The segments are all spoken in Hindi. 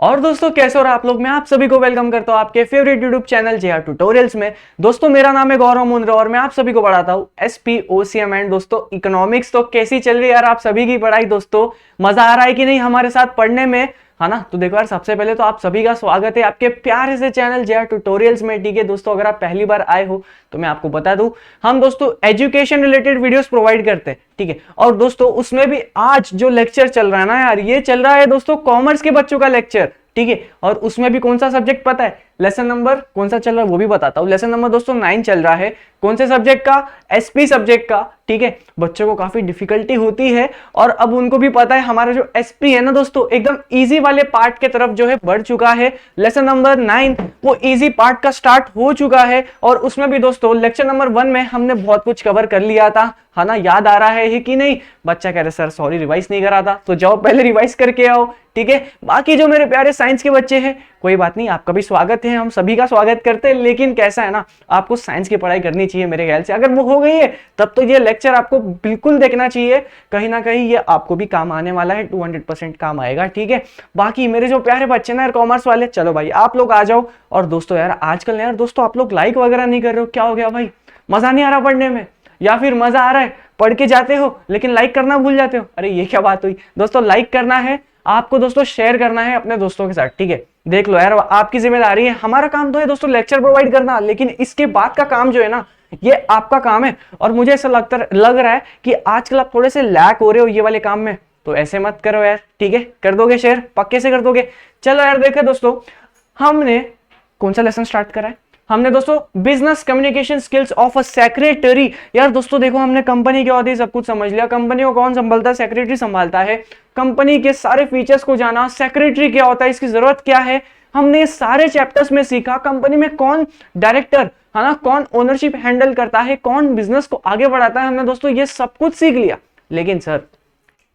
और दोस्तों कैसे हो रहा आप लोग। मैं आप सभी को वेलकम करता हूं आपके favourite YouTube channel J are tutorials में। दोस्तों मेरा नाम है गौरव मुंद्रा और मैं आप सभी को पढ़ाता हूं SPOCM एंड दोस्तों इकोनॉमिक्स। तो कैसी चल रही है यार आप सभी की पढ़ाई दोस्तों, मजा आ रहा है कि नहीं हमारे साथ पढ़ने में, है ना। तो देखो यार सबसे पहले तो आप सभी का स्वागत है आपके प्यारे से चैनल जे आर ट्यूटोरियल्स में। ठीक है दोस्तों, अगर आप पहली बार आए हो तो मैं आपको बता दूं, हम दोस्तों एजुकेशन रिलेटेड वीडियोस प्रोवाइड करते हैं। ठीक है, और दोस्तों उसमें भी आज जो लेक्चर चल रहा है ना यार, ये चल रहा है दोस्तों कॉमर्स के बच्चों का लेक्चर। ठीक है, और उसमें भी कौन सा सब्जेक्ट पता है, लेसन नंबर कौन सा चल रहा है वो भी बताता हूं। लेसन नंबर दोस्तों 9 चल रहा है। कौन से सब्जेक्ट का, SP सब्जेक्ट का। ठीक है, बच्चों को काफी डिफिकल्टी होती है और अब उनको भी पता है हमारा जो SP है ना दोस्तों, एकदम इजी वाले पार्ट के तरफ जो है बढ़ चुका है। लेसन नंबर 9 वो इजी पार्ट का स्टार्ट हो चुका है और उसमें भी दोस्तों लेक्चर नंबर 1 में हमने बहुत कुछ कवर कर लिया था, है ना। याद आ रहा है कि नहीं? बच्चा कह रहे सर सॉरी रिवाइज नहीं करा था, तो जाओ पहले रिवाइज करके आओ। ठीक है, बाकी जो मेरे प्यारे साइंस के बच्चे हैं कोई बात नहीं, आपका भी स्वागत है, हम सभी का स्वागत करते हैं। लेकिन कैसा है ना, आपको साइंस की पढ़ाई करनी चाहिए मेरे ख्याल से। अगर वो हो गई है तब तो ये लेक्चर आपको बिल्कुल देखना चाहिए, कहीं ना कहीं ये आपको भी काम आने वाला है, 200% काम आएगा। ठीक है, बाकी मेरे जो प्यारे बच्चे ना यार कॉमर्स वाले, चलो भाई आप लोग आ जाओ। और दोस्तों यार आजकल यार दोस्तों आप लोग लाइक वगैरह नहीं कर रहे हो, क्या हो गया भाई? मजा नहीं आ रहा पढ़ने में, या फिर मजा आ रहा है पढ़ के जाते हो लेकिन लाइक करना भूल जाते हो? अरे ये क्या बात हुई दोस्तों, लाइक करना है आपको दोस्तों, शेयर करना है अपने दोस्तों के साथ। ठीक है, देख लो यार आपकी जिम्मेदारी है। हमारा काम तो है दोस्तों लेक्चर प्रोवाइड करना, लेकिन इसके बाद का काम जो है ना ये आपका काम है। और मुझे ऐसा लग रहा है कि आजकल आप थोड़े से लैक हो रहे हो ये वाले काम में, तो ऐसे मत करो यार। ठीक है, कर दोगे शेयर, पक्के से कर दोगे। चलो यार देखो दोस्तों, हमने कौन सा लेसन स्टार्ट करा है? हमने दोस्तों business communication skills of a secretary. यार दोस्तों देखो, हमने कंपनी क्या होती है सब कुछ समझ लिया। कंपनी को कौन संभालता है? सेक्रेटरी संभालता है। कंपनी के सारे फीचर्स को जाना, सेक्रेटरी क्या होता है, इसकी जरूरत क्या है, हमने सारे चैप्टर्स में सीखा। कंपनी में कौन डायरेक्टर है ना, कौन ओनरशिप हैंडल करता है, कौन बिजनेस को आगे बढ़ाता है, हमने दोस्तों ये सब कुछ सीख लिया। लेकिन सर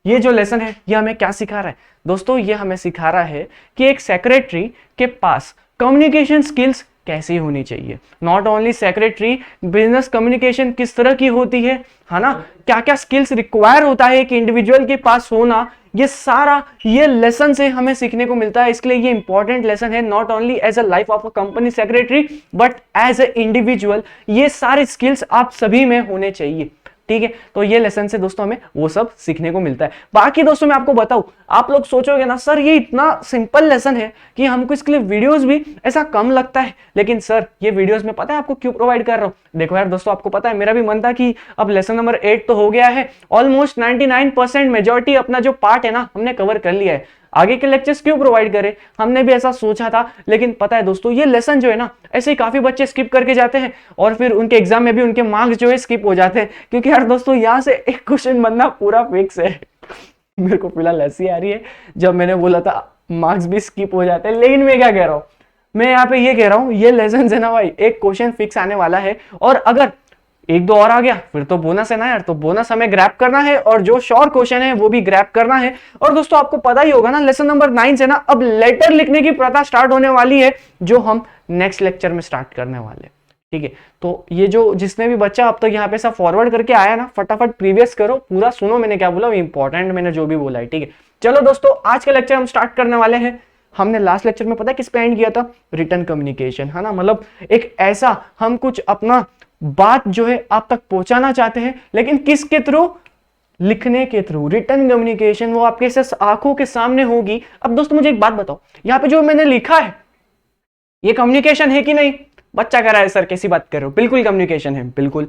ये जो लेसन है ये हमें क्या सिखा रहा है दोस्तों? ये हमें सिखा रहा है कि एक सेक्रेटरी के पास कम्युनिकेशन स्किल्स कैसी होनी चाहिए। Not only secretary, business communication किस तरह की होती है ना, क्या क्या स्किल्स रिक्वायर होता है कि इंडिविजुअल के पास होना, ये सारा ये लेसन से हमें सीखने को मिलता है। इसके लिए ये इंपॉर्टेंट लेसन है, not only as a life of a company secretary but as a individual. ये सारे स्किल्स आप सभी में होने चाहिए। ठीक है, तो ये लेसन से दोस्तों हमें वो सब सीखने को मिलता है। बाकी दोस्तों मैं आपको बताऊं, आप लोग सोचोगे ना सर ये इतना सिंपल लेसन है कि हमको इसके लिए वीडियोस भी ऐसा कम लगता है, लेकिन सर ये वीडियोस में पता है आपको क्यों प्रोवाइड कर रहा हूं? देखो यार दोस्तों, आपको पता है मेरा भी मन था कि अब लेसन नंबर 8 तो हो गया है, ऑलमोस्ट 99% मेजोरिटी अपना जो पार्ट है ना हमने कवर कर लिया है, आगे के लेक्चर्स क्यों प्रोवाइड करें? हमने भी ऐसा सोचा था। लेकिन पता है दोस्तों ये लेसन जो है ना, ऐसे ही काफी बच्चे स्किप करके जाते हैं और फिर उनके एग्जाम में भी उनके मार्क्स जो है स्किप हो जाते हैं, क्योंकि यार दोस्तों यहाँ से एक क्वेश्चन बनना पूरा फिक्स है। मेरे को फिलहाल हंसी आ रही है जब मैंने बोला था मार्क्स भी स्किप हो जाते हैं, लेकिन मैं क्या कह रहा हूं, मैं यहाँ पे ये कह रहा हूं ये लेसन है ना भाई, एक क्वेश्चन फिक्स आने वाला है और अगर एक दो और आ गया फिर तो बोनस है ना यार। तो बोनस हमें ग्रैब करना है और जो श्योर क्वेश्चन है वो भी ग्रैब करना है। और दोस्तों आपको पता ही होगा ना, लेसन नंबर 9 से ना अब लेटर लिखने की प्रथा स्टार्ट होने वाली है, जो हम नेक्स्ट लेक्चर में स्टार्ट करने वाले। ठीक है, तो ये जो जिसने भी बच्चा अब तक यहाँ पे सब फॉरवर्ड करके आया ना, फटाफट प्रीवियस करो, पूरा सुनो मैंने क्या बोला, इंपॉर्टेंट मैंने जो भी बोला है। ठीक है, चलो दोस्तों आज का लेक्चर हम स्टार्ट करने वाले हैं। हमने लास्ट लेक्चर में पता है किस पे एंड किया था? रिटन कम्युनिकेशन, है ना। मतलब एक ऐसा हम कुछ अपना बात जो है आप तक पहुंचाना चाहते हैं, लेकिन किसके थ्रू? लिखने के थ्रू। रिटन कम्युनिकेशन वो आपके आंखों के सामने होगी। अब दोस्तों मुझे एक बात बताओ, यहाँ पे जो मैंने लिखा है ये कम्युनिकेशन है कि नहीं? बच्चा कह रहा है सर कैसी बात कर रहे हो, बिल्कुल कम्युनिकेशन है, बिल्कुल।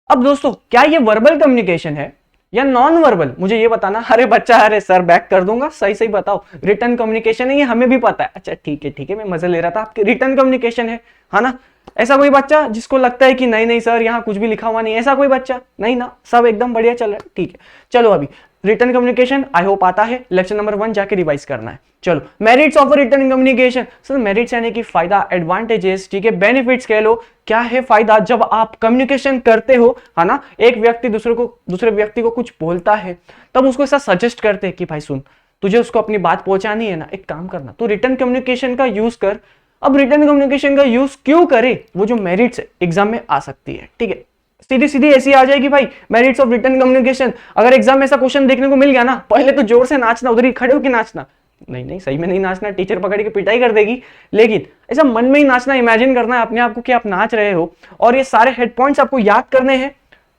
अब दोस्तों क्या ये वर्बल कम्युनिकेशन है या नॉन वर्बल, मुझे ये बताना। अरे बच्चा, अरे सर बैक कर दूंगा, सही सही बताओ। रिटन कम्युनिकेशन है, ये हमें भी पता है। अच्छा ठीक है, मैं मजे ले रहा था आपके। रिटन कम्युनिकेशन है ना। ऐसा कोई बच्चा जिसको लगता है कि नहीं नहीं सर यहाँ कुछ भी लिखा हुआ नहीं, ऐसा कोई बच्चा नहीं ना? सब एकदम बढ़िया चल रहा है। ठीक है, चलो अभी रिटन कम्युनिकेशन आई होप आता है, लेक्चर नंबर 1 जाके रिवाइज करना है। चलो, merits of written communication. Sir merits यानी कि फायदा, एडवांटेजेस, ठीक है, बेनिफिट्स कह लो। क्या है फायदा? जब आप कम्युनिकेशन करते हो, है ना, एक व्यक्ति दूसरे व्यक्ति को कुछ बोलता है, तब उसको ऐसा सजेस्ट करते हैं कि भाई सुन, तुझे उसको अपनी बात पहुंचानी है ना, एक काम करना, तो रिटन कम्युनिकेशन का यूज कर। अब रिटन कम्युनिकेशन का यूज क्यों करे? वो जो मेरिट्स एग्जाम में आ सकती है। ठीक है, सीधी सीधी ऐसी आ जाएगी भाई, मेरिट्स ऑफ रिटन कम्युनिकेशन। अगर एग्जाम में ऐसा क्वेश्चन देखने को मिल गया ना, पहले तो जोर से नाचना, उधर ही खड़े होकर नाचना, नहीं नहीं, सही में नहीं नाचना, टीचर पकड़ के पिटाई कर देगी। लेकिन ऐसा मन में ही नाचना, इमेजिन करना है अपने आप को कि आप नाच रहे हो, और ये सारे हेड पॉइंट्स आपको याद करने हैं,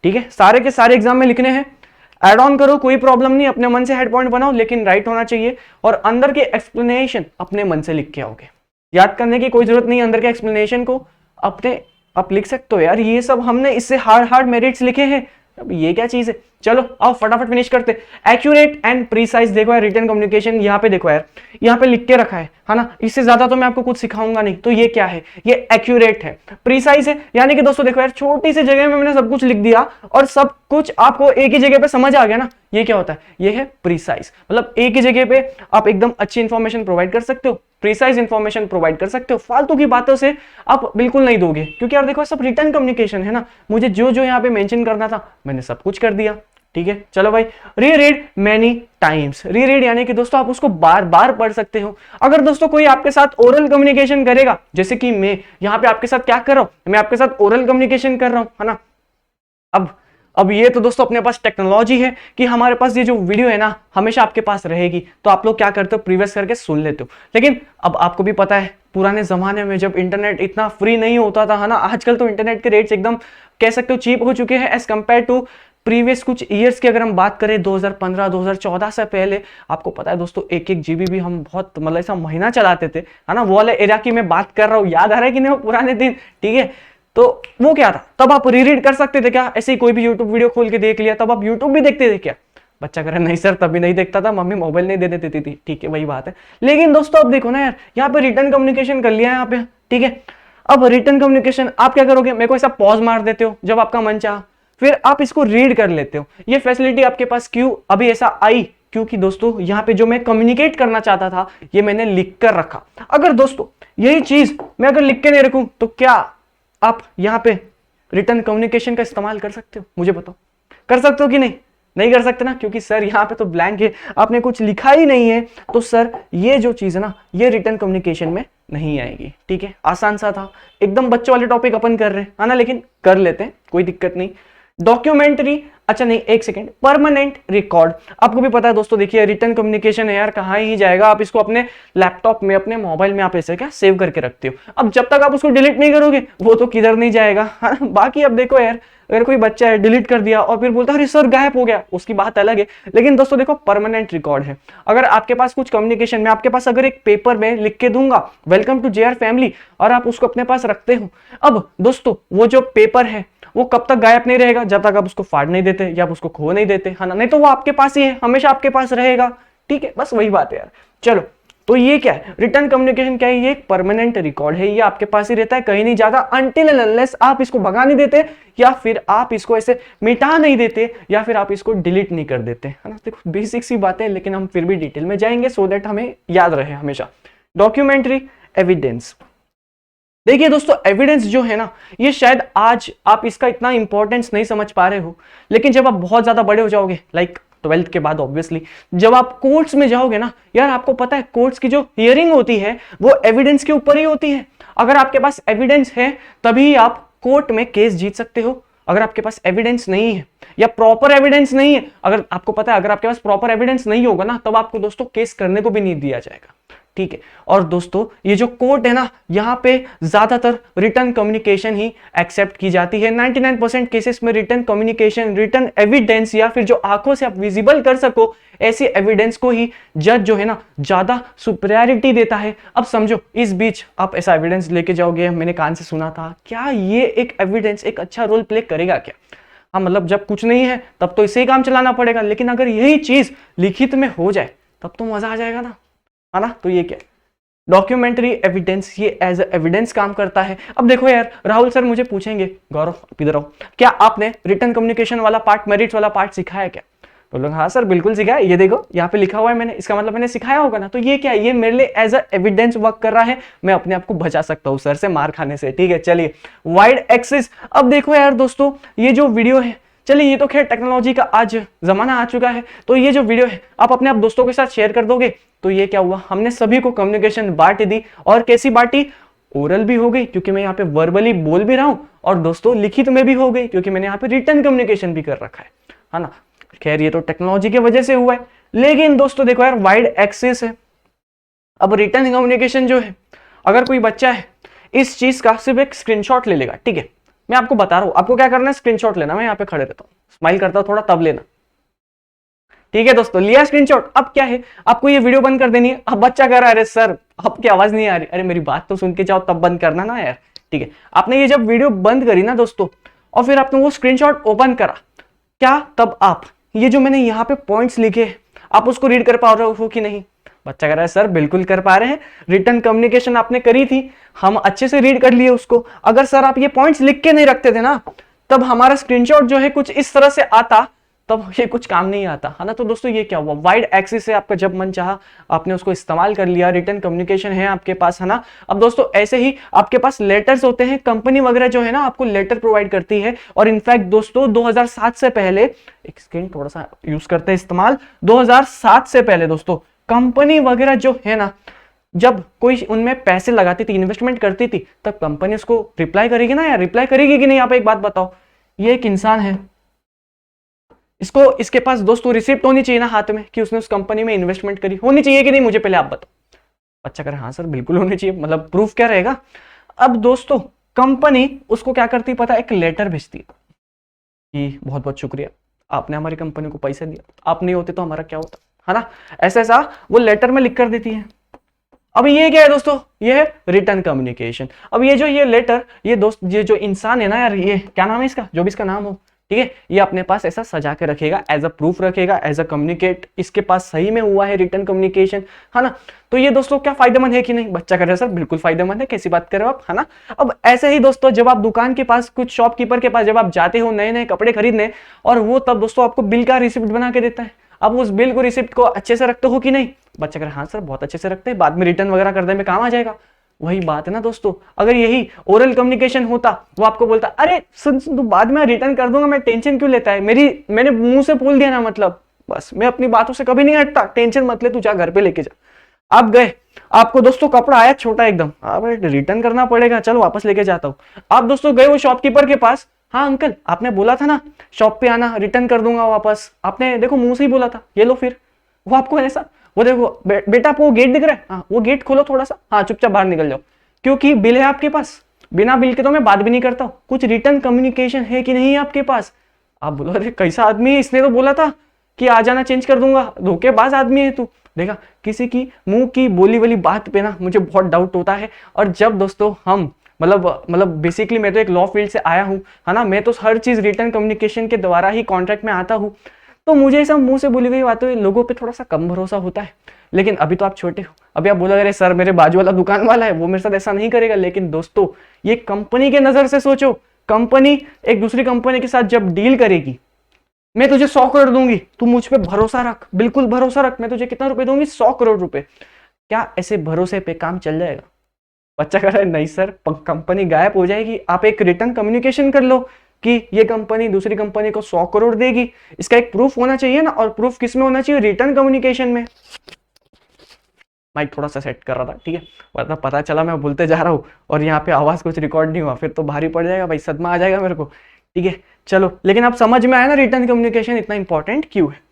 ठीक है, सारे के सारे एग्जाम में लिखने हैं। एड ऑन करो, कोई प्रॉब्लम नहीं, अपने मन से हेड पॉइंट बनाओ, लेकिन राइट होना चाहिए, और अंदर के एक्सप्लेनेशन अपने मन से लिख के आओगे। याद करने की कोई जरूरत नहीं, अंदर के एक्सप्लेनेशन को अपने आप लिख सकते हो। यार ये सब हमने इससे हार्ड हार्ड मेरिट्स लिखे हैं, अब ये क्या चीज है। चलो आओ फटाफट फिनिश करते। एक्यूरेट एंड प्रीसाइज, देखो यार रिटन कम्युनिकेशन यहाँ पे देखो यार, यहाँ पे लिख के रखा है ना, इससे ज्यादा तो मैं आपको कुछ सिखाऊंगा नहीं। तो ये क्या है, ये एक्यूरेट है, प्रीसाइज है, यानी कि दोस्तों देखो यार छोटी सी जगह में मैंने सब कुछ लिख दिया और सब कुछ आपको एक ही जगह पे समझ आ गया ना, ये क्या होता है, ये है प्रीसाइज। मतलब एक ही जगह पे आप एकदम अच्छी इंफॉर्मेशन प्रोवाइड कर सकते हो, प्रीसाइज इंफॉर्मेशन प्रोवाइड कर सकते हो, फालतू की बातों से आप बिल्कुल नहीं दोगे, क्योंकि यार देखो सब रिटर्न कम्युनिकेशन है ना, मुझे जो जो यहाँ पे मेंशन करना था मैंने सब कुछ कर दिया, ठीक है। चलो भाई, रीरीड मेनी टाइम्स, रीरीड यानी कि दोस्तों आप उसको बार बार पढ़ सकते हो। अगर दोस्तों कोई आपके साथ ओरल कम्युनिकेशन करेगा, जैसे कि मैं यहाँ पे आपके साथ क्या कर रहा हूं, मैं आपके साथ ओरल कम्युनिकेशन कर रहा हूं, है ना। अब ये तो दोस्तों अपने पास टेक्नोलॉजी है कि हमारे पास ये जो वीडियो है ना हमेशा आपके पास रहेगी, तो आप लोग क्या करते हो, प्रीवियस करके सुन लेते हो। लेकिन अब आपको भी पता है पुराने जमाने में जब इंटरनेट इतना फ्री नहीं होता था, है ना, आजकल तो इंटरनेट के रेट्स एकदम कह सकते हो चीप हो चुके हैं एज कंपेयर टू प्रीवियस कुछ ईयर्स की। अगर हम बात करें 2015 2014 से पहले, आपको पता है दोस्तों 1-1 GB भी हम बहुत मतलब ऐसा महीना चलाते थे, है ना, वो वाले एरिया की मैं बात कर रहा हूँ, याद आ रहा है कि नहीं वो पुराने दिन, ठीक है। तो वो क्या था, तब आप रीरीड कर सकते थे क्या, ऐसे ही कोई भी यूट्यूब वीडियो खोल के देख लिया, तब आप यूट्यूब भी देखते थे क्या। बच्चा कह रहा नहीं सर तभी नहीं देखता था, मम्मी मोबाइल नहीं देने देती थी, ठीक है वही बात है। लेकिन दोस्तों अब देखो ना यार, यहाँ पे रिटर्न कम्युनिकेशन कर लिया है यहाँ पे, ठीक है। अब रिटर्न कम्युनिकेशन आप क्या करोगे, मेरे को ऐसा पॉज मार देते हो जब आपका मन चाह, फिर आप इसको रीड कर लेते हो। ये फैसिलिटी आपके पास क्यों अभी ऐसा आई, क्योंकि दोस्तों यहाँ पे जो मैं कम्युनिकेट करना चाहता था ये मैंने लिख कर रखा। अगर दोस्तों यही चीज मैं अगर लिख के नहीं रखूं तो क्या आप यहाँ पे रिटर्न कम्युनिकेशन का इस्तेमाल कर सकते हो, मुझे बताओ, कर सकते हो कि नहीं, नहीं कर सकते ना, क्योंकि सर यहाँ पे तो ब्लैंक है, आपने कुछ लिखा ही नहीं है, तो सर ये जो चीज है ना ये रिटर्न कम्युनिकेशन में नहीं आएगी, ठीक है। आसान सा था, एकदम बच्चों वाले टॉपिक अपन कर रहे हैं, है ना, लेकिन कर लेते हैं, कोई दिक्कत नहीं। डॉक्यूमेंट्री, अच्छा नहीं एक सेकेंड, परमानेंट रिकॉर्ड, आपको भी पता है दोस्तों, देखिए रिटर्न कम्युनिकेशन है यार, कहाँ ही जाएगा, आप इसको अपने लैपटॉप में अपने मोबाइल में आप ऐसे क्या सेव करके रखते हो। अब जब तक आप उसको डिलीट नहीं करोगे वो तो किधर नहीं जाएगा, हाँ? बाकी अब देखो यार, अगर कोई बच्चा है डिलीट कर दिया और फिर बोलता है अरे सर गायब हो गया, उसकी बात अलग है। लेकिन दोस्तों देखो परमानेंट रिकॉर्ड है, अगर आपके पास कुछ कम्युनिकेशन में आपके पास अगर एक पेपर में लिख के दूंगा वेलकम टू JR फैमिली, और आप उसको अपने पास रखते हो, अब दोस्तों वो जो पेपर है वो कब तक गायब नहीं रहेगा, जब तक आप उसको फाड़ नहीं देते या आप उसको खो नहीं देते, है ना, नहीं तो वो आपके पास ही है, हमेशा आपके पास रहेगा, ठीक है, बस वही बात है यार। चलो तो ये क्या है, रिटर्न कम्युनिकेशन क्या है, ये एक परमानेंट रिकॉर्ड है, ये आपके पास ही रहता है, कहीं नहीं जाता, अनटिल एंड अनलेस आप इसको भगा नहीं देते, या फिर आप इसको ऐसे मिटा नहीं देते, या फिर आप इसको डिलीट नहीं कर देते, है ना। देखो बेसिक सी बातें, लेकिन हम फिर भी डिटेल में जाएंगे सो दैट हमें याद रहे हमेशा। डॉक्यूमेंट्री एविडेंस, देखिए दोस्तों एविडेंस जो है ना, ये शायद आज आप इसका इतना इंपॉर्टेंस नहीं समझ पा रहे हो, लेकिन जब आप बहुत ज्यादा बड़े हो जाओगे, लाइक 12th के बाद ऑब्वियसली, जब आप कोर्ट्स में जाओगे ना यार, आपको पता है कोर्ट्स की जो हियरिंग होती है वो एविडेंस के ऊपर ही होती है। अगर आपके पास एविडेंस है तभी आप कोर्ट में केस जीत सकते हो, अगर आपके पास एविडेंस नहीं है या प्रॉपर एविडेंस नहीं है, अगर आपको पता है अगर आपके पास प्रॉपर एविडेंस नहीं होगा ना, तब आपको दोस्तों केस करने को भी नहीं दिया जाएगा, ठीक है। और दोस्तों ये जो कोर्ट है ना, यहाँ पे ज्यादातर रिटर्न कम्युनिकेशन ही एक्सेप्ट की जाती है, 99% केसेस में रिटर्न कम्युनिकेशन, रिटर्न एविडेंस, या फिर जो आंखों से आप विजिबल कर सको ऐसी एविडेंस को ही जज जो है ना ज्यादा सुपीरियरिटी देता है। अब समझो इस बीच आप ऐसा एविडेंस लेके जाओगे, मैंने कान से सुना था, क्या ये एक एविडेंस एक अच्छा रोल प्ले करेगा क्या, हाँ मतलब जब कुछ नहीं है तब तो इसे ही काम चलाना पड़ेगा, लेकिन अगर यही चीज लिखित में हो जाए तब तो मजा आ जाएगा ना, है ना। तो ये क्या है, डॉक्यूमेंट्री एविडेंस, ये एज एविडेंस काम करता है। अब देखो यार राहुल सर मुझे पूछेंगे गौरव इधर आओ, क्या आपने रिटर्न कम्युनिकेशन वाला पार्ट, मेरिट्स वाला पार्ट सिखाया क्या, तो लोग हाँ सर बिल्कुल सिखाया, ये देखो यहाँ पे लिखा हुआ है मैंने, इसका मतलब मैंने सिखाया होगा ना। तो ये क्या है, ये मेरे लिए एज एविडेंस वर्क कर रहा है, मैं अपने आप को बचा सकता हूँ सर से मार खाने से, ठीक है। चलिए वाइड एक्सेस, अब देखो यार दोस्तों ये जो वीडियो है, चलिए ये तो खैर टेक्नोलॉजी का आज जमाना आ चुका है, तो ये जो वीडियो है आप अपने आप दोस्तों के साथ शेयर कर दोगे, तो ये क्या हुआ, हमने सभी को कम्युनिकेशन बांट दी, और कैसी बांटी, ओरल भी हो गई क्योंकि मैं यहाँ पे वर्बली बोल भी रहा हूँ, और दोस्तों लिखित में भी हो गई क्योंकि मैंने यहाँ पे रिटर्न कम्युनिकेशन भी कर रखा है ना। खैर ये तो टेक्नोलॉजी की वजह से हुआ है, लेकिन दोस्तों देखो यार वाइड एक्सेस है, अब रिटर्न कम्युनिकेशन जो है, अगर कोई बच्चा है इस चीज का सिर्फ एक स्क्रीनशॉट ले लेगा, ठीक है, मैं आपको बता रहा हूं आपको क्या करना है, स्क्रीनशॉट लेना, मैं यहाँ पे खड़े रहता हूँ, स्माइल करता हूं थोड़ा, तब लेना, ठीक है दोस्तों, लिया स्क्रीनशॉट। अब क्या है, आपको ये वीडियो बंद कर देनी है। अब बच्चा कह रहा है अरे सर आपकी आवाज नहीं आ रही, अरे मेरी बात तो सुन के जाओ तब बंद करना ना यार, ठीक है। आपने ये जब वीडियो बंद करी ना दोस्तों, और फिर आपने वो स्क्रीनशॉट ओपन करा, क्या तब आप ये जो मैंने यहाँ पे पॉइंट्स लिखे आप उसको रीड कर पा रहे हो कि नहीं? बच्चा कह रहा है सर बिल्कुल कर पा रहे हैं, रिटर्न कम्युनिकेशन आपने करी थी, हम अच्छे से रीड कर लिए उसको। अगर सर आप ये पॉइंट्स लिख के नहीं रखते थे ना, तब हमारा स्क्रीनशॉट जो है कुछ इस तरह से आता, तब ये कुछ काम नहीं आता, है ना। तो दोस्तों ये क्या हुआ, वाइड एक्सिस से आपका जब मन चाहा आपने उसको इस्तेमाल कर लिया, रिटर्न कम्युनिकेशन है आपके पास, है ना। अब दोस्तों ऐसे ही आपके पास लेटर्स होते हैं, कंपनी वगैरह जो है ना आपको लेटर प्रोवाइड करती है। और इनफैक्ट दोस्तों 2007 से पहले, एक सेकंड थोड़ा सा यूज करते हैं इस्तेमाल, 2007 से पहले दोस्तों कंपनी वगैरह जो है ना, जब कोई उनमें पैसे लगाती थी, इन्वेस्टमेंट करती थी, तब कंपनी उसको रिप्लाई करेगी ना यार, रिप्लाई करेगी कि नहीं? आप एक बात बताओ, ये एक इंसान है, इसको इसके पास दोस्तों रिसिप्ट होनी चाहिए ना हाथ में कि उसने उस कंपनी में इन्वेस्टमेंट करी, होनी चाहिए कि नहीं? मुझे पहले आप बताओ। अच्छा करे हाँ सर बिल्कुल होनी चाहिए, मतलब प्रूफ क्या रहेगा। अब दोस्तों कंपनी उसको क्या करती पता, एक लेटर भेजती है कि बहुत बहुत शुक्रिया आपने हमारी कंपनी को पैसा दिया, आप नहीं होते तो हमारा क्या होता, है ना। ऐसा ऐसा वो लेटर में लिख कर देती है। अब ये क्या है दोस्तों, ये है रिटर्न कम्युनिकेशन। अब ये जो ये लेटर, ये दोस्त ये जो इंसान है ना यार, ये क्या नाम है इसका, जो भी इसका नाम हो, ठीक है, ये अपने पास ऐसा सजा के रखेगा, एज अ प्रूफ रखेगा, एज अ कम्युनिकेट इसके पास सही में हुआ है रिटर्न कम्युनिकेशन, है ना। तो ये दोस्तों क्या फायदेमंद है कि नहीं? बच्चा कह रहा है सर बिल्कुल फायदेमंद है, कैसी बात कर रहे हो आप, है ना। अब ऐसे ही दोस्तों जब आप दुकान के पास, कुछ शॉपकीपर के पास जब आप जाते हो नए नए कपड़े खरीदने, और वो तब दोस्तों आपको बिल का रिसिप्ट बना के देता है, अब उस बिल को रिसिप्ट को अच्छे से रखते हो कि नहीं? बच्चा कह रहा है हाँ सर बहुत अच्छे से रखते हैं, बाद में रिटर्न वगैरह करने में काम आ जाएगा। वही बात है ना दोस्तों, अगर यही ओरल कम्युनिकेशन होता, वो आपको बोलता अरे सुन तू बाद में रिटर्न कर दूंगा, मैं टेंशन क्यों लेता है, मैंने मुंह से बोल दिया ना, मतलब बस मैं अपनी बातों से कभी नहीं हटता, टेंशन मत ले, तू जा घर पे लेके जा। आप गए, आपको दोस्तों कपड़ा आया छोटा एकदम, अब रिटर्न करना पड़ेगा, चलो वापस लेके जाता हूँ। आप दोस्तों गए वो शॉपकीपर के पास, हाँ अंकल आपने बोला था ना शॉप पे आना, रिटर्न कर दूंगा वापस, आपने देखो मुंह से ही बोला था, ये लो फिर। वो आपको ऐसा, वो देखो बेटा आपको गेट दिख रहा है, हाँ वो गेट खोलो थोड़ा सा, हाँ चुपचाप बाहर निकल जाओ, क्योंकि बिल है आपके पास, बिना बिल के तो मैं बात भी नहीं करता हूँ, कुछ रिटर्न कम्युनिकेशन है कि नहीं है आपके पास। आप बोलो अरे कैसा आदमी है, इसने तो बोला था कि आ जाना चेंज कर दूंगा, धोखेबाज आदमी है तू। देखा, किसी की मुंह की बोली वाली बात पे ना मुझे बहुत डाउट होता है। और जब दोस्तों हम मतलब बेसिकली मैं तो एक लॉ फील्ड से आया हूँ, है ना, मैं तो हर चीज रिटर्न कम्युनिकेशन के द्वारा ही कॉन्ट्रैक्ट में आता हूँ, तो मुझे सब मुंह से बोली गई बातों लोगों पे थोड़ा सा कम भरोसा होता है। लेकिन अभी तो आप छोटे हो, अभी आप बोलोगे अरे सर मेरे बाजू वाला दुकान वाला है वो मेरे साथ ऐसा नहीं करेगा, लेकिन दोस्तों ये कंपनी के नजर से सोचो, कंपनी एक दूसरी कंपनी के साथ जब डील करेगी, मैं तुझे 100 करोड़ दूंगी, तू मुझ पे भरोसा रख, बिल्कुल भरोसा रख, मैं तुझे कितना रुपए दूंगी, 100 करोड़ रुपए। क्या ऐसे भरोसे पे काम चल जाएगा? बच्चा कह रहा है नहीं सर कंपनी गायब हो जाएगी, आप एक रिटर्न कम्युनिकेशन कर लो कि ये कंपनी दूसरी कंपनी को 100 करोड़ देगी, इसका एक प्रूफ होना चाहिए ना, और प्रूफ किस में होना चाहिए? रिटर्न कम्युनिकेशन में। माइक थोड़ा सा सेट कर रहा था, ठीक है, वरना पता चला मैं बोलते जा रहा हूँ और यहाँ पे आवाज कुछ रिकॉर्ड नहीं हुआ, फिर तो भारी पड़ जाएगा भाई, सदमा आ जाएगा मेरे को, ठीक है। चलो लेकिन आप समझ में आया ना रिटर्न कम्युनिकेशन इतना इंपॉर्टेंट क्यों है।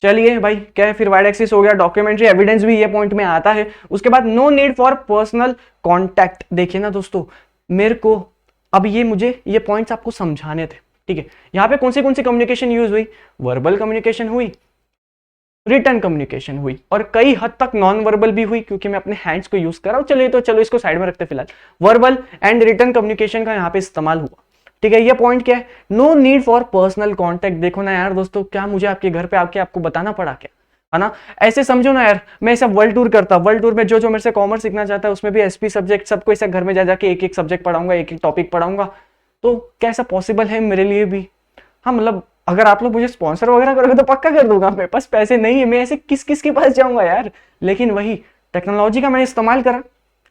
चलिए भाई क्या है, फिर वाइड एक्सिस हो गया, डॉक्यूमेंट्री एविडेंस भी ये पॉइंट में आता है। उसके बाद no need for personal contact. देखिए ना दोस्तों, मेरे को अब ये पॉइंट्स आपको समझाने थे, ठीक है। यहाँ पे कौन सी कम्युनिकेशन यूज हुई? वर्बल कम्युनिकेशन हुई, रिटर्न कम्युनिकेशन हुई, और कई हद तक नॉन वर्बल भी हुई, क्योंकि मैं अपने हैंड्स को यूज कर रहा हूं। चलिए तो चलो इसको साइड में रखते फिलहाल। वर्बल एंड रिटर्न कम्युनिकेशन का यहाँ पे इस्तेमाल हुआ, ठीक है। ये पॉइंट क्या है? No need for personal contact. देखो ना यार दोस्तों, क्या मुझे आपके घर पे आके आपको बताना पड़ा क्या, है ना। ऐसे समझो ना यार, मैं ऐसा वर्ल्ड टूर करता, वर्ल्ड टूर में जो मेरे से कॉमर्स सीखना चाहता है उसमें भी एसपी सब्जेक्ट सबको ऐसा घर में जा जाके एक एक सब्जेक्ट पढ़ाऊंगा, एक एक टॉपिक पढ़ाऊंगा, तो क्या ऐसा पॉसिबल है मेरे लिए भी? हाँ मतलब अगर आप लोग मुझे स्पॉन्सर वगैरह करोगे तो पक्का कर दूंगा, मेरे पास पैसे नहीं है, मैं ऐसे किस के पास जाऊंगा यार। लेकिन वही टेक्नोलॉजी का मैंने इस्तेमाल करा,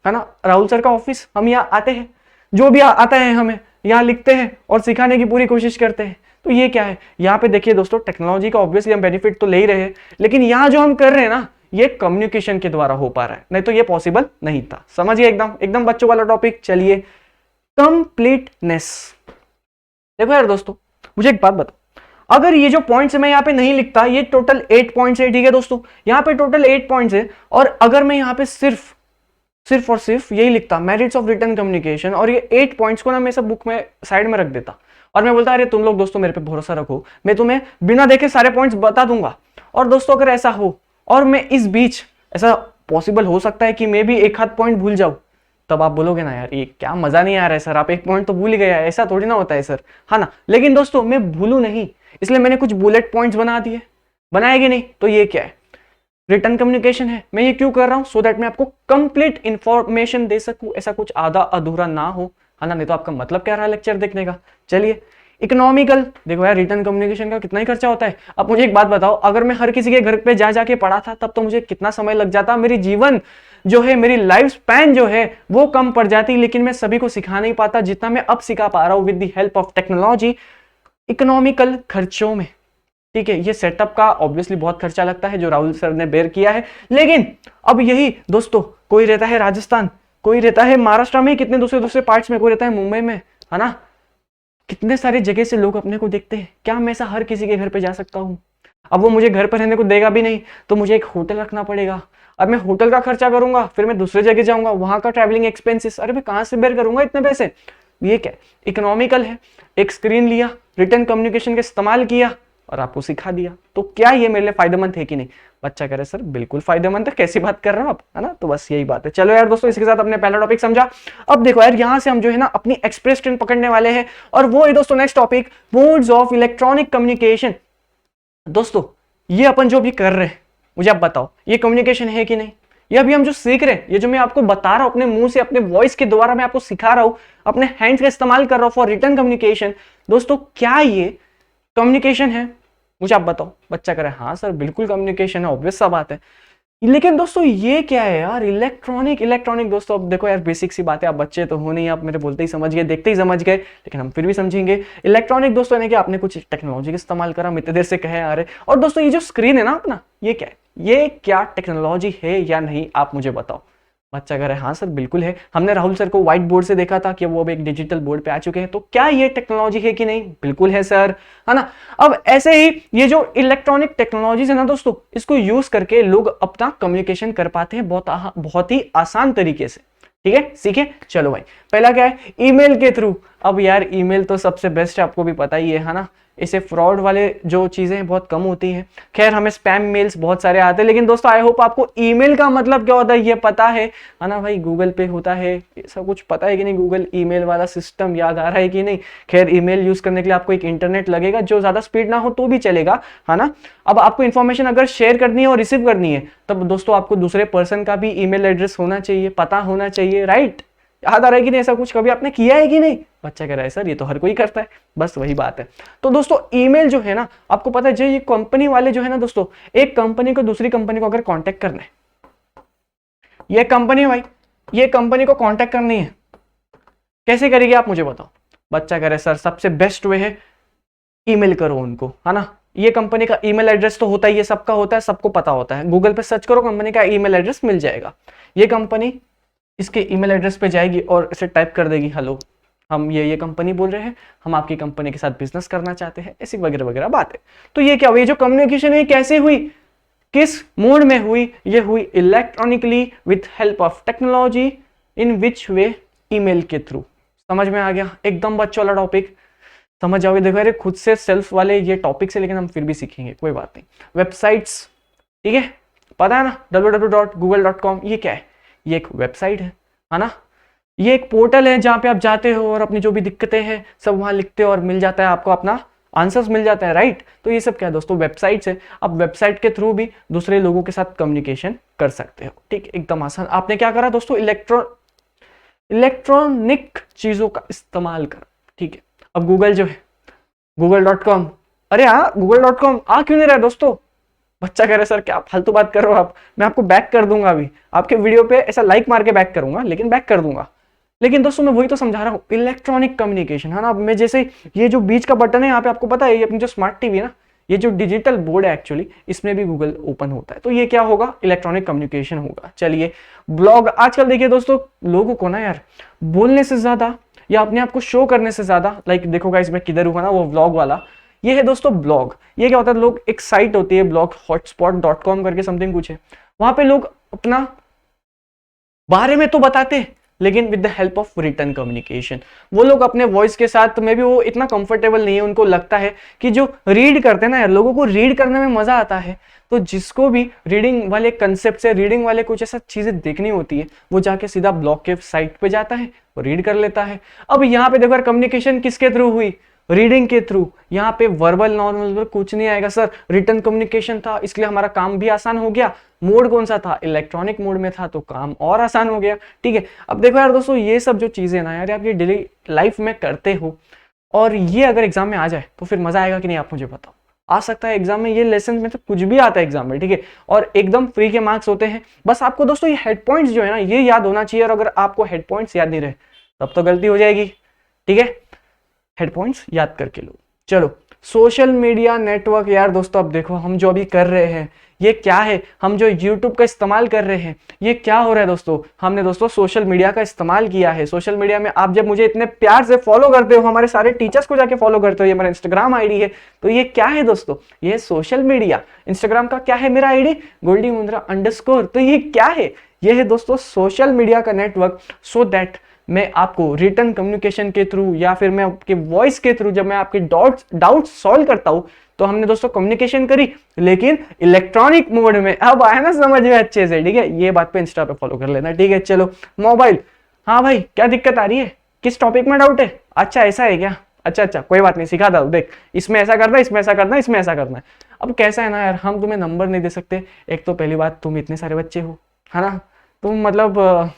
है ना। राहुल सर का ऑफिस, हम यहाँ आते हैं, जो भी आता है हमें यहाँ लिखते हैं और सिखाने की पूरी कोशिश करते हैं। तो ये क्या है, यहाँ पे देखिए दोस्तों, टेक्नोलॉजी का ऑब्वियसली हम बेनिफिट तो ले ही रहे हैं, लेकिन यहाँ जो हम कर रहे हैं ना, ये कम्युनिकेशन के द्वारा हो पा रहा है, नहीं तो ये पॉसिबल नहीं था। समझिए, एकदम एकदम बच्चों वाला टॉपिक। चलिए, कंप्लीटनेस। देखो यार दोस्तों, मुझे एक बात बताओ, अगर ये जो पॉइंट्स मैं यहाँ पे नहीं लिखता, ये टोटल 8 पॉइंट्स है, ठीक है दोस्तों, यहाँ पे टोटल 8 पॉइंट्स है, और अगर मैं यहाँ पे सिर्फ और सिर्फ यही लिखता मेरिट्स ऑफ रिटन कम्युनिकेशन, और ये 8 पॉइंट्स को ना मैं सब बुक में साइड में रख देता, और मैं बोलता अरे तुम लोग दोस्तों मेरे पे भरोसा रखो, मैं तुम्हें बिना देखे सारे पॉइंट्स बता दूंगा। और दोस्तों अगर ऐसा हो और मैं इस बीच, ऐसा पॉसिबल हो सकता है कि मैं भी एक आध पॉइंट भूल जाऊं, तब आप बोलोगे ना यार ये क्या मजा नहीं आ रहा है सर, आप एक पॉइंट तो भूल ही गया, ऐसा थोड़ी ना होता है सर, है ना। लेकिन दोस्तों मैं भूलू नहीं, इसलिए मैंने कुछ बुलेट पॉइंट्स बना दिए, बनाएगी नहीं तो ये क्या है, रिटर्न कम्युनिकेशन है। मैं ये क्यों कर रहा हूं, सो दैट मैं आपको कंप्लीट इंफॉर्मेशन दे सकूं, ऐसा कुछ आधा अधूरा ना हो, है ना। नहीं तो आपका मतलब क्या रहा लेक्चर देखने का। चलिए इकोनॉमिकल, देखो यार रिटर्न कम्युनिकेशन का कितना ही खर्चा होता है। अब मुझे एक बात बताओ, अगर मैं हर किसी के घर पे जा जाके पढ़ा था तब तो मुझे कितना समय लग जाता, मेरी जीवन जो है, मेरी लाइफ स्पैन जो है वो कम पड़ जाती। लेकिन मैं सभी को सिखा नहीं पाता जितना मैं अब सिखा पा रहा हूं with the help of technology, economical खर्चों में, ठीक है। ये सेटअप का ऑब्वियसली बहुत खर्चा लगता है जो राहुल सर ने बेयर किया है, लेकिन अब यही दोस्तों, कोई रहता है राजस्थान, कोई रहता है महाराष्ट्र में, कितने दूसरे दूसरे पार्ट्स में, कोई रहता है मुंबई में, है ना। कितने सारे जगह से लोग अपने को देखते हैं, क्या मैं ऐसा हर किसी के घर पे जा सकता हूँ? अब वो मुझे घर पर रहने को देगा भी नहीं, तो मुझे एक होटल रखना पड़ेगा। अब मैं होटल का खर्चा करूंगा, फिर मैं दूसरे जगह जाऊंगा, वहां का ट्रैवलिंग एक्सपेंसेस, अरे मैं कहां से बेयर करूंगा इतने पैसे? ये क्या इकोनॉमिकल है, एक स्क्रीन लिया, रिटर्न कम्युनिकेशन का इस्तेमाल किया और आपको सिखा दिया, तो क्या ये मेरे लिए फायदेमंद है कि नहीं? बच्चा कह रहे सर बिल्कुल फायदेमंद है, कैसी बात कर रहे हो आप, है ना। तो बस यही बात है। चलो यार दोस्तों, इसके साथ अपने पहला टॉपिक समझा। अब देखो यार, यहां से हम जो है ना अपनी एक्सप्रेस ट्रेन पकड़ने वाले हैं, और वो है दोस्तों next topic, modes of electronic communication. दोस्तों ये अपन जो भी कर रहे हैं, मुझे आप बताओ ये कम्युनिकेशन है कि नहीं? ये अभी हम जो सीख रहे हैं, ये जो मैं आपको बता रहा हूं अपने मुंह से, अपने वॉइस के द्वारा मैं आपको सिखा रहा हूं, अपने हैंड्स का इस्तेमाल कर रहा हूं फॉर रिटर्न कम्युनिकेशन, दोस्तों क्या ये कम्युनिकेशन है? मुझे आप बताओ। बच्चा करे हाँ सर बिल्कुल कम्युनिकेशन है, ऑब्वियस सा बात है। लेकिन दोस्तों ये क्या है यार, इलेक्ट्रॉनिक दोस्तों, अब देखो यार बेसिक सी बात है, आप बच्चे तो हो नहीं, आप मेरे बोलते ही समझ गए, देखते ही समझ गए, लेकिन हम फिर भी समझेंगे। इलेक्ट्रॉनिक दोस्तों यानी कि आपने कुछ टेक्नोलॉजी का इस्तेमाल करा, हम इतने देर से कहे आ रहे। और दोस्तों ये जो स्क्रीन है ना अपना, ये क्या है, ये क्या टेक्नोलॉजी है या नहीं, आप मुझे बताओ। बच्चा कह रहा है हाँ सर बिल्कुल है, हमने राहुल सर को व्हाइट बोर्ड से देखा था कि वो अब एक डिजिटल बोर्ड पे आ चुके हैं, तो क्या ये टेक्नोलॉजी है कि नहीं? बिल्कुल है सर, है ना। अब ऐसे ही ये जो इलेक्ट्रॉनिक टेक्नोलॉजीज है ना दोस्तों, इसको यूज करके लोग अपना कम्युनिकेशन कर पाते हैं बहुत ही आसान तरीके से, ठीक है। सीखे, चलो भाई पहला क्या है, ईमेल के थ्रू। अब यार ईमेल तो सबसे बेस्ट है, आपको भी पता ही है ना। इसे फ्रॉड वाले जो चीजें हैं बहुत कम होती हैं। खैर हमें स्पैम मेल्स बहुत सारे आते हैं, लेकिन दोस्तों आई होप आपको ईमेल का मतलब क्या होता है ये पता है ना भाई। गूगल पे होता है, ये सब कुछ पता है कि नहीं? गूगल ईमेल वाला सिस्टम याद आ रहा है कि नहीं? खैर ईमेल यूज करने के लिए आपको एक इंटरनेट लगेगा, जो ज्यादा स्पीड ना हो तो भी चलेगा, है ना। अब आपको इन्फॉर्मेशन अगर शेयर करनी है और रिसीव करनी है, तब दोस्तों आपको दूसरे पर्सन का भी ईमेल एड्रेस होना चाहिए, पता होना चाहिए, राइट। याद आ रहा है कि नहीं? ऐसा कुछ कभी आपने किया है कि नहीं? बच्चा कह रहा है सर ये तो हर कोई करता है, बस वही बात है। तो दोस्तों ईमेल जो है ना, आपको पता है जो ये कंपनी वाले जो है ना दोस्तों, एक कंपनी को दूसरी कंपनी को अगर कांटेक्ट करना है, ये कंपनी भाई, ये कंपनी को कांटेक्ट करनी है, कैसे करेगी आप मुझे बताओ। बच्चा कह रहा है सर सबसे बेस्ट वे है ईमेल करो उनको, है ना। ये कंपनी का ईमेल एड्रेस तो होता ही है, सबका होता है, सबको पता होता है। गूगल पे सर्च करो, कंपनी का ईमेल एड्रेस मिल जाएगा। ये कंपनी इसके ईमेल एड्रेस पे जाएगी और इसे टाइप कर देगी, हेलो हम ये कंपनी बोल रहे हैं, हम आपकी कंपनी के साथ बिजनेस करना चाहते हैं, ऐसी वगैरह वगैरह बात है। तो ये क्या हुई, जो कम्युनिकेशन है कैसे हुई, किस मोड में हुई? ये हुई electronically with help of technology, in which way, email के थ्रू। समझ में आ गया? एकदम बच्चों वाला टॉपिक, समझ जाओगे। देखो यार खुद से सेल्फ वाले ये टॉपिक्स है, लेकिन हम फिर भी सीखेंगे, कोई बात नहीं। वेबसाइट्स, ठीक है, पता है ना, www.google.com, ये क्या है? ये एक वेबसाइट है ना। ये एक पोर्टल है जहां पे आप जाते हो और अपनी जो भी दिक्कतें हैं सब वहां लिखते हो और मिल जाता है आपको, अपना आंसर्स मिल जाता है, राइट। तो ये सब क्या है दोस्तों, वेबसाइट्स है। आप वेबसाइट के थ्रू भी दूसरे लोगों के साथ कम्युनिकेशन कर सकते हो, ठीक, एकदम आसान। आपने क्या करा दोस्तों, इलेक्ट्रॉनिक चीजों का इस्तेमाल करा, ठीक है। अब गूगल जो है, google.com, अरे हाँ google.com आ क्यों नहीं रहा है दोस्तों? बच्चा कह रहा है सर क्या फालतू बात कर रहे हो आप, मैं आपको बैक कर दूंगा अभी आपके वीडियो पे, ऐसा लाइक मार के बैक करूंगा, लेकिन बैक कर दूंगा। लेकिन दोस्तों मैं वही तो समझा रहा हूँ, इलेक्ट्रॉनिक कम्युनिकेशन, है ना। अब मैं जैसे ये जो बीच का बटन है यहाँ पे, आपको पता है ये अपनी जो स्मार्ट टीवी है ना, ये जो डिजिटल बोर्ड है एक्चुअली, इसमें भी गूगल ओपन होता है, तो ये क्या होगा, इलेक्ट्रॉनिक कम्युनिकेशन होगा। चलिए ब्लॉग, आजकल देखिए दोस्तों लोगों को ना यार बोलने से ज्यादा या अपने आप को शो करने से ज्यादा, लाइक देखो गाइस मैं किधर हूँ ना, वो व्लॉग वाला, ये है दोस्तों ब्लॉग। ये क्या होता है, लोग एक साइट होती है ब्लॉग hotspot.com करके समथिंग कुछ है, वहां पे लोग अपना बारे में तो बताते हैं लेकिन with the help of return communication. वो लोग अपने वॉइस के साथ में भी वो इतना कंफर्टेबल नहीं है, उनको लगता है कि जो रीड करते हैं ना यार, लोगों को रीड करने में मजा आता है। तो जिसको भी रीडिंग वाले कंसेप्ट से, रीडिंग वाले कुछ ऐसा चीजें देखनी होती है, वो जाके सीधा ब्लॉग के साइट पे जाता है, वो रीड कर लेता है। अब यहाँ पे देखो कम्युनिकेशन किसके थ्रू हुई, रीडिंग के थ्रू। यहाँ पे वर्बल नॉर्मल कुछ नहीं आएगा सर, रिटर्न कम्युनिकेशन था इसलिए हमारा काम भी आसान हो गया। मोड कौन सा था, इलेक्ट्रॉनिक मोड में था, तो काम और आसान हो गया। ठीक है, अब देखो यार दोस्तों, ये सब जो चीजें ना यार आप ये डेली लाइफ में करते हो, और ये अगर एग्जाम में आ जाए तो फिर मजा आएगा कि नहीं, आप मुझे बताओ। आ सकता है एग्जाम में, ये लेसन में तो कुछ भी आता है एग्जाम में, ठीक है, और एकदम फ्री के मार्क्स होते हैं। बस आपको दोस्तों ये हेड पॉइंट्स जो है ना, ये याद होना चाहिए, और अगर आपको हेड पॉइंट्स याद नहीं रहे तब तो गलती हो जाएगी। ठीक है, हेड पॉइंट्स याद करके लो। चलो, सोशल मीडिया नेटवर्क यार दोस्तों, अब देखो हम जो अभी कर रहे हैं ये क्या है, हम जो YouTube का इस्तेमाल कर रहे हैं ये क्या हो रहा है दोस्तों, हमने दोस्तों सोशल मीडिया का इस्तेमाल किया है। सोशल मीडिया में आप जब मुझे इतने प्यार से फॉलो करते हो, हमारे सारे टीचर्स को जाके फॉलो करते हो, ये मेरा इंस्टाग्राम आईडी है, तो ये क्या है दोस्तों, ये सोशल मीडिया। इंस्टाग्राम का क्या है मेरा आईडी, गोल्डी मुंद्रा _, तो ये क्या है, ये है दोस्तों सोशल मीडिया का नेटवर्क। सो दैट मैं आपको रिटर्न कम्युनिकेशन के थ्रू या फिर मैं आपके वॉइस के थ्रू, जब मैं आपके डाउट्स सॉल्व करता हूं, तो हमने दोस्तों कम्युनिकेशन करी लेकिन इलेक्ट्रॉनिक मोड में। अब आया ना समझ में अच्छे से, ठीक है, ये बात पे इंस्टा पे फॉलो कर लेना। ठीक है, चलो मोबाइल, हाँ भाई क्या दिक्कत आ रही है, किस टॉपिक में डाउट है, अच्छा ऐसा है क्या, अच्छा कोई बात नहीं, सिखा दो, देख इसमें ऐसा करना है, इसमें ऐसा करना है, इसमें ऐसा करना है। अब कैसा है ना यार, हम तुम्हें नंबर नहीं दे सकते, एक तो पहली बात तुम इतने सारे बच्चे हो, है ना, तुम मतलब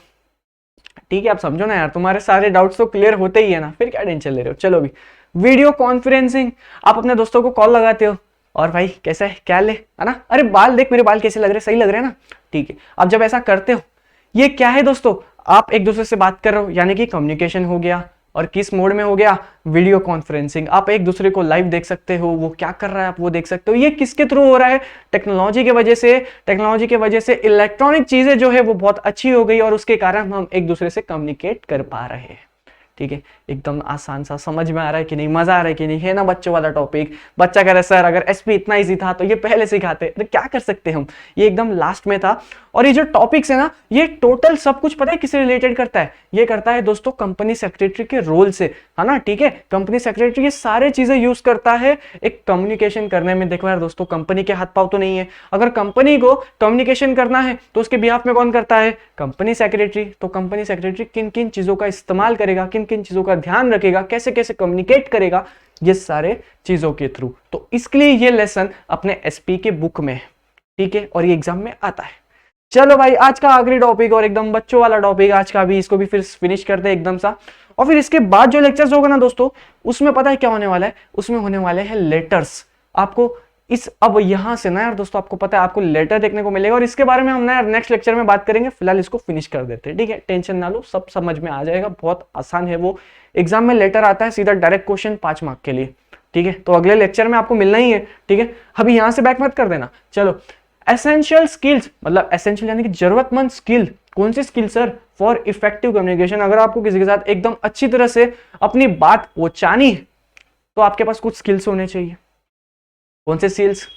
ठीक है, आप समझो ना यार, तुम्हारे सारे डाउट्स तो क्लियर होते ही है ना, फिर क्या टेंशन ले रहे हो। चलो भी वीडियो कॉन्फ्रेंसिंग, आप अपने दोस्तों को कॉल लगाते हो, और भाई कैसा है, क्या ले, है ना, अरे बाल देख मेरे बाल कैसे लग रहे, सही लग रहे हैं ना, ठीक है। अब जब ऐसा करते हो, ये क्या है दोस्तों, आप एक दूसरे से बात कर रहे हो, यानी कि कम्युनिकेशन हो गया। और किस मोड में हो गया, वीडियो कॉन्फ्रेंसिंग। आप एक दूसरे को लाइव देख सकते हो, वो क्या कर रहा है आप वो देख सकते हो। ये किसके थ्रू हो रहा है, टेक्नोलॉजी के वजह से। टेक्नोलॉजी के वजह से इलेक्ट्रॉनिक चीजें जो है वो बहुत अच्छी हो गई, और उसके कारण हम एक दूसरे से कम्युनिकेट कर पा रहे हैं। ठीक है, एकदम आसान सा, समझ में आ रहा है कि नहीं, मजा आ रहा है कि नहीं, है ना बच्चों वाला टॉपिक। बच्चा कह रहा है सर अगर एसपी इतना इजी था तो ये पहले सिखाते, तो क्या कर सकते हम, ये एकदम लास्ट में था। और ये जो टॉपिक्स है ना, ये टोटल सब कुछ पता है किससे रिलेटेड करता है, ये करता है दोस्तों कंपनी सेक्रेटरी के रोल से, है ना। ठीक है, कंपनी सेक्रेटरी ये सारे चीजें यूज करता है एक कम्युनिकेशन करने में। देखो यार दोस्तों, कंपनी के हाथ पाव तो नहीं है, अगर कंपनी को कम्युनिकेशन करना है तो उसके बिहाफ में कौन करता है, कंपनी सेक्रेटरी। तो कंपनी सेक्रेटरी किन किन चीजों का इस्तेमाल करेगा, किन किन चीजों का ध्यान रखेगा, कैसे कैसे कम्युनिकेट करेगा, ये सारे चीजों के थ्रू। तो इसके लिए ये लेसन अपने एसपी के बुक में है, ठीक है, और ये एग्जाम में आता है। चलो भाई, आज का आखिरी टॉपिक और एकदम बच्चों वाला टॉपिक आज का भी, इसको भी फिर फिनिश करते हैं एकदम सा। और फिर इसके बाद जो लेक्चर्स होगा ना दोस्तों, उसमें पता है क्या होने वाला है, उसमें होने वाले हैं लेटर्स। आपको इस अब यहां से ना यार दोस्तों, आपको पता है आपको लेटर देखने को मिलेगा, और इसके बारे में हम ना यार नेक्स्ट लेक्चर में बात करेंगे। फिलहाल इसको फिनिश कर देते हैं, ठीक है, टेंशन ना लो, सब समझ में आ जाएगा, बहुत आसान है वो। एग्जाम में लेटर आता है सीधा डायरेक्ट क्वेश्चन 5 मार्क के लिए, ठीक है, तो अगले लेक्चर में आपको मिलना ही है, ठीक है, अभी यहां से बैक मत कर देना। चलो, एसेंशियल स्किल्स, मतलब एसेंशियल यानी कि जरूरतमंद स्किल, कौन सी skill sir, for effective communication. अगर आपको किसी के साथ एकदम अच्छी तरह से अपनी बात पहुंचानी है तो आपके पास कुछ स्किल्स होने चाहिए। कौन से स्किल्स,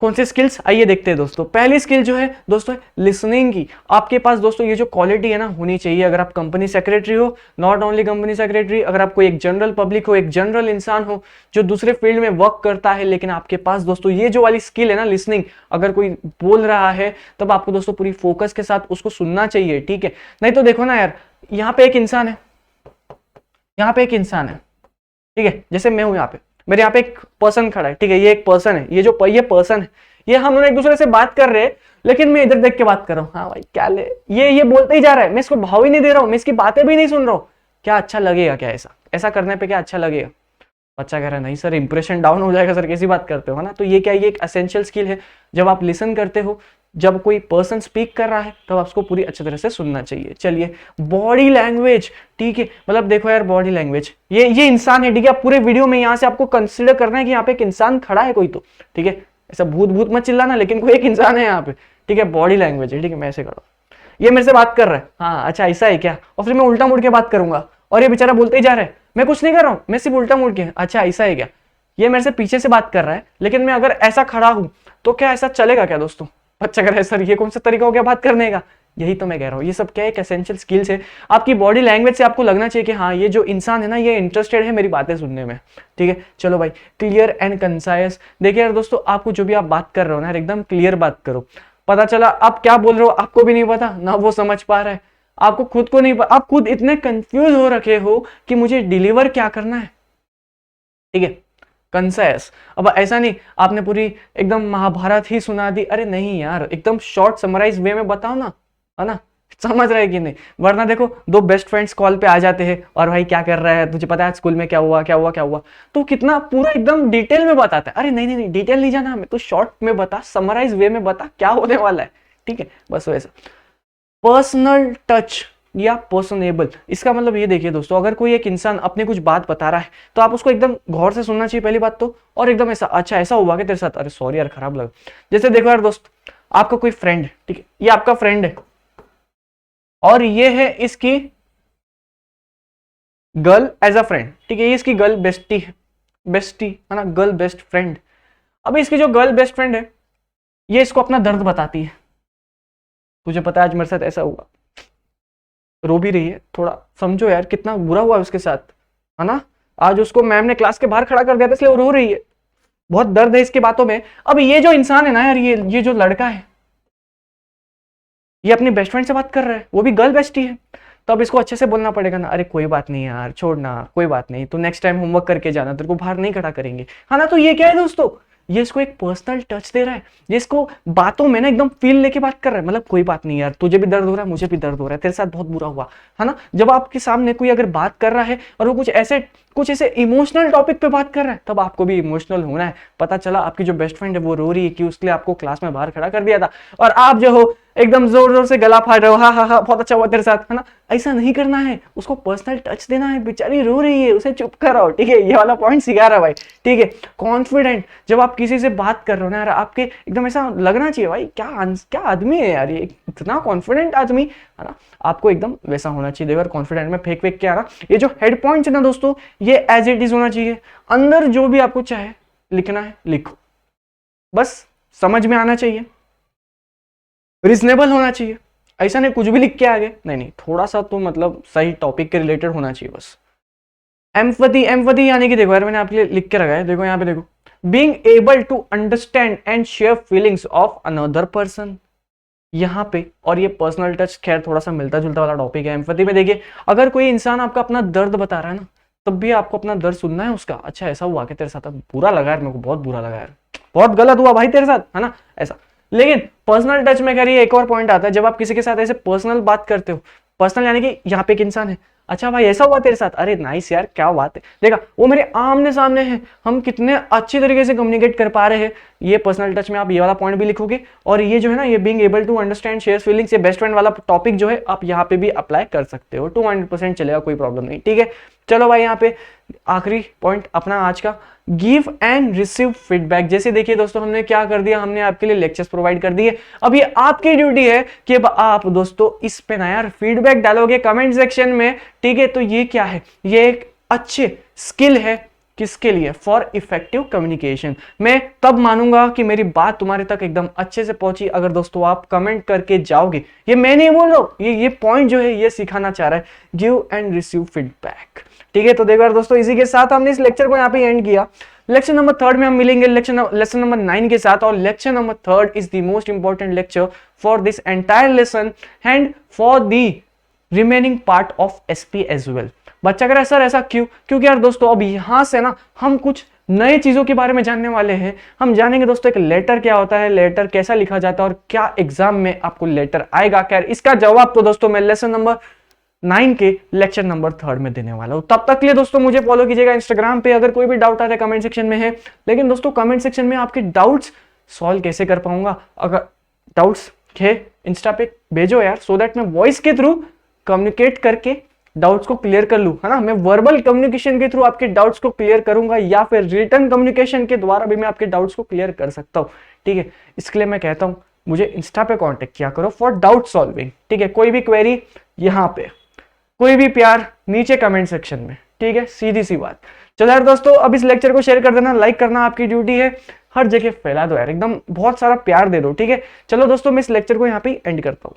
कौन से स्किल्स, आइए देखते हैं दोस्तों। पहली स्किल जो है दोस्तों लिसनिंग की। आपके पास दोस्तों ये जो क्वालिटी है ना होनी चाहिए, अगर आप कंपनी सेक्रेटरी हो, नॉट ओनली कंपनी सेक्रेटरी, अगर आप कोई एक जनरल पब्लिक हो, एक जनरल इंसान हो जो दूसरे फील्ड में वर्क करता है, लेकिन आपके पास दोस्तों ये जो वाली स्किल है ना लिसनिंग, अगर कोई बोल रहा है तब आपको दोस्तों पूरी फोकस के साथ उसको सुनना चाहिए, ठीक है। नहीं तो देखो ना यार, यहाँ पे एक इंसान है, यहाँ पे एक इंसान है, ठीक है, जैसे मैं हूं यहाँ पे, मेरे यहाँ पे एक पर्सन खड़ा है, ठीक है, ये एक पर्सन है, ये पर्सन है, ये हम दोनों एक दूसरे से बात कर रहे हैं, लेकिन मैं इधर देख के बात कर रहा हूँ, हाँ भाई क्या ले, ये बोलते ही जा रहा है, मैं इसको भाव ही नहीं दे रहा हूँ, मैं इसकी बातें भी नहीं सुन रहा हूँ, क्या अच्छा लगेगा क्या, ऐसा करने पे क्या अच्छा लगेगा। बच्चा कह रहा है नहीं सर इंप्रेशन डाउन हो जाएगा सर, कैसी बात करते हो, है ना। तो ये क्या, ये एक एसेंशियल स्किल है। जब आप लिसन करते हो, जब कोई पर्सन स्पीक कर रहा है तब आपको पूरी अच्छी तरह से सुनना चाहिए। चलिए, बॉडी लैंग्वेज, ठीक है, मतलब देखो यार बॉडी लैंग्वेज, ये इंसान है, ठीक है, आप पूरे वीडियो में यहाँ से आपको कंसिडर करना है कि यहाँ पे एक इंसान खड़ा है कोई, तो ठीक है, ऐसा भूत मत चिल्लाना, लेकिन कोई एक इंसान है यहाँ पे, ठीक है, बॉडी लैंग्वेज है, ठीक है, मैं ऐसे खड़ा, ये मेरे से बात कर रहा है, हाँ अच्छा ऐसा है क्या, और फिर मैं उल्टा मुड़ के बात करूंगा, और ये बेचारा बोलते ही जा रहा है, मैं कुछ नहीं कर रहा हूँ, मैं सिर्फ उल्टा मुड़ के, अच्छा ऐसा है क्या, ये मेरे से पीछे से बात कर रहा है, लेकिन मैं अगर ऐसा खड़ा हूं तो क्या ऐसा चलेगा क्या दोस्तों? अच्छा कर रहा है सर, ये कौन सा तरीका हो गया बात करने का? यही तो मैं कह रहा हूँ, ये सब क्या एक एसेंशियल स्किल्स है। आपकी बॉडी लैंग्वेज से आपको लगना चाहिए कि हाँ ये जो इंसान है ना ये इंटरेस्टेड है मेरी बातें सुनने में, ठीक है। चलो भाई, क्लियर एंड कंसाइज। देखिए यार दोस्तों, आपको जो भी आप बात कर रहे हो ना यार, एकदम क्लियर बात करो। पता चला आप क्या बोल रहे हो आपको भी नहीं पता, ना वो समझ पा रहा है, आपको खुद को नहीं पता, आप खुद इतने कंफ्यूज हो रखे हो कि मुझे डिलीवर क्या करना है, ठीक है। कंसाइज। अब ऐसा नहीं आपने पूरी एकदम महाभारत ही सुना दी, अरे नहीं यार, एकदम शॉर्ट समराइज वे में बताओ ना, है ना, समझ रहे कि नहीं? वरना देखो दो बेस्ट फ्रेंड्स कॉल पे आ जाते हैं और भाई क्या कर रहा है, तुझे पता है स्कूल में क्या हुआ क्या हुआ क्या हुआ, तो कितना पूरा एकदम डिटेल में बताता है। अरे नहीं नहीं नहीं, डिटेल नहीं जाना हमें, तो शॉर्ट में बता, समराइज वे में बता क्या होने वाला है, ठीक है, बस वैसा। पर्सनल टच या पर्सनेबल, इसका मतलब ये देखिए दोस्तों, अगर कोई एक इंसान अपनी कुछ बात बता रहा है तो आप उसको एकदम गौर से सुनना चाहिए पहली बात तो, और एकदम ऐसा अच्छा ऐसा हुआ कि तेरे साथ, अरे सॉरी यार खराब लगा। जैसे देखो यार दोस्त, आपका कोई फ्रेंड है, ठीक है, ये आपका फ्रेंड है और ये है इसकी गर्ल एज अ फ्रेंड, ठीक है, ये इसकी गर्ल बेस्टी है, बेस्टी है ना, गर्ल बेस्ट फ्रेंड। अब इसकी जो गर्ल बेस्ट फ्रेंड है ये इसको अपना दर्द बताती है, तुझे पता है आज मेरे साथ ऐसा हुआ, रो भी रही है, थोड़ा समझो यार कितना बुरा हुआ उसके साथ, है ना, आज उसको मैम ने क्लास के बाहर खड़ा कर दिया था इसलिए वो रो रही है, बहुत दर्द है इसकी बातों में। अब ये जो इंसान है ना यार, ये जो लड़का है ये अपनी बेस्ट फ्रेंड से बात कर रहा है, वो भी गर्ल बेस्टी है, तो अब इसको अच्छे से बोलना पड़ेगा ना, अरे कोई बात नहीं यार छोड़ना, कोई बात नहीं, तो नेक्स्ट टाइम होमवर्क करके जाना, तेरे को बाहर नहीं खड़ा करेंगे, है ना। तो ये क्या है दोस्तों, ये इसको एक पर्सनल टच दे रहा है, ये इसको बातों में ना एकदम फील लेके बात कर रहा है, मतलब कोई बात नहीं यार, तुझे भी दर्द हो रहा है, मुझे भी दर्द हो रहा है, तेरे साथ बहुत बुरा हुआ, है ना। जब आपके सामने कोई अगर बात कर रहा है और वो कुछ ऐसे इमोशनल टॉपिक पे बात कर रहा है, तब आपको भी इमोशनल होना है। पता चला आपकी जो बेस्ट फ्रेंड है वो रो रही है कि उसके लिए आपको क्लास में बाहर खड़ा कर दिया था, और आप जो हो एकदम जोर जोर से गला फाड़ रहे हो, हाँ हाँ हाँ बहुत अच्छा हुआ तेरे साथ, है ना। ऐसा नहीं करना है, उसको पर्सनल टच देना है, बेचारी रो रही है उसे चुप कराओ, ठीक है, ये वाला पॉइंट सिखा रहा भाई, ठीक है। कॉन्फिडेंट, जब आप किसी से बात कर रहे हो ना यार, आपके एकदम ऐसा लगना चाहिए भाई क्या आदमी है यार, ये इतना कॉन्फिडेंट आदमी, है ना, आपको एकदम वैसा होना चाहिए। देखो कॉन्फिडेंट में फेक फेक के आना, ये जो हेड पॉइंट है ना दोस्तों, ये एज इट इज होना चाहिए, अंदर जो भी आपको चाहे लिखना है लिखो, बस समझ में आना चाहिए, रीजनेबल होना चाहिए, ऐसा नहीं कुछ भी लिख के आ गए, नहीं नहीं, थोड़ा सा तो मतलब सही टॉपिक के रिलेटेड होना चाहिए बस। एम्पैथी, एम्पैथी यानी कि देखो यार मैंने आपके लिए लिख के रखा है, देखो यहाँ पे देखो, being able to understand and share feelings of another person, यहाँ पे, और ये पर्सनल टच खैर थोड़ा सा मिलता जुलता वाला टॉपिक है। एम्पैथी में देखिए, अगर कोई इंसान आपका अपना दर्द बता रहा है ना, तब भी आपको अपना दर्द सुनना है उसका, अच्छा ऐसा हुआ कि तेरे साथ, बुरा लगा यार मेरे को, बहुत बुरा लगा यार, बहुत गलत हुआ भाई तेरे साथ, है ना, ऐसा। लेकिन पर्सनल टच में करिए, एक और पॉइंट आता है, जब आप किसी के साथ ऐसे पर्सनल बात करते हो, पर्सनल यानी कि यहाँ पे एक इंसान है, अच्छा भाई ऐसा हुआ तेरे साथ, अरे नाइस यार क्या बात है, देखा वो मेरे आमने सामने है, हम कितने अच्छी तरीके से कम्युनिकेट कर पा रहे हैं, ये पर्सनल टच में आप ये वाला पॉइंट भी लिखोगे। और ये जो है ना, ये being able to understand share feelings, ये बेस्ट फ्रेंड वाला टॉपिक जो है आप यहाँ पे भी अप्लाई कर सकते हो, 200% चलेगा, कोई प्रॉब्लम नहीं, ठीक है। चलो भाई, यहाँ पे आखिरी पॉइंट अपना आज का, गिव एंड रिसीव फीडबैक। जैसे देखिए दोस्तों, हमने क्या कर दिया, हमने आपके लिए लेक्चर्स प्रोवाइड कर दिए, अब ये आपकी ड्यूटी है कि अब आप दोस्तों इस पे ना यार फीडबैक डालोगे कमेंट सेक्शन में, ठीक है। तो ये क्या है, ये एक अच्छे स्किल है, किसके लिए, फॉर इफेक्टिव कम्युनिकेशन। मैं तब मानूंगा कि मेरी बात तुम्हारे तक एकदम अच्छे से पहुंची अगर दोस्तों आप कमेंट करके जाओगे, ये मैं नहीं बोल रहा हूं, ये पॉइंट जो है ये सिखाना चाह रहा है, गिव एंड रिसीव फीडबैक, ठीक है। तो देखो यार दोस्तों, इसी के साथ हमने इस लेक्चर को यहाँ पे एंड किया। लेक्चर नंबर 3 में हम मिलेंगे लेक्चर नंबर 9 के साथ, और lecture number 3 is the most important lecture for this entire lesson and for the remaining part of SP as well. बच्चा कह रहा है सर ऐसा क्यों, क्योंकि यार दोस्तों अब यहां से ना हम कुछ नए चीजों के बारे में जानने वाले हैं। हम जानेंगे दोस्तों एक लेटर क्या होता है, लेटर कैसा लिखा जाता है, और क्या एग्जाम में आपको लेटर आएगा, खैर इसका जवाब तो दोस्तों मैं लेसन नंबर 9 के लेक्चर नंबर 3 में देने वाला हूं। तब तक के लिए दोस्तों मुझे फॉलो कीजिएगा इंस्टाग्राम पे, अगर कोई भी डाउट आता है कमेंट सेक्शन में है। लेकिन दोस्तों कमेंट सेक्शन में आपके डाउट्स सॉल्व कैसे कर पाऊंगा, अगर डाउट्स है इंस्टा पे भेजो यार, सो दैट मैं वॉइस के थ्रू कम्युनिकेट करके डाउट्स को क्लियर कर लूं, है ना। मैं वर्बल कम्युनिकेशन के थ्रू आपके डाउट्स को क्लियर करूंगा, या फिर रिटर्न कम्युनिकेशन के द्वारा भी मैं आपके डाउट्स को क्लियर कर सकता हूं, ठीक है। इसके लिए मैं कहता हूं मुझे इंस्टा पे कांटेक्ट किया करो फॉर डाउट सॉल्विंग, ठीक है। कोई भी क्वेरी यहाँ पे, कोई भी प्यार नीचे कमेंट सेक्शन में, ठीक है, सीधी सी बात। चलो यार दोस्तों, अब इस लेक्चर को शेयर कर देना, लाइक करना आपकी ड्यूटी है, हर जगह फैला दो यार, एकदम बहुत सारा प्यार दे दो, ठीक है। चलो दोस्तों, मैं इस लेक्चर को यहाँ पे एंड करता हूँ।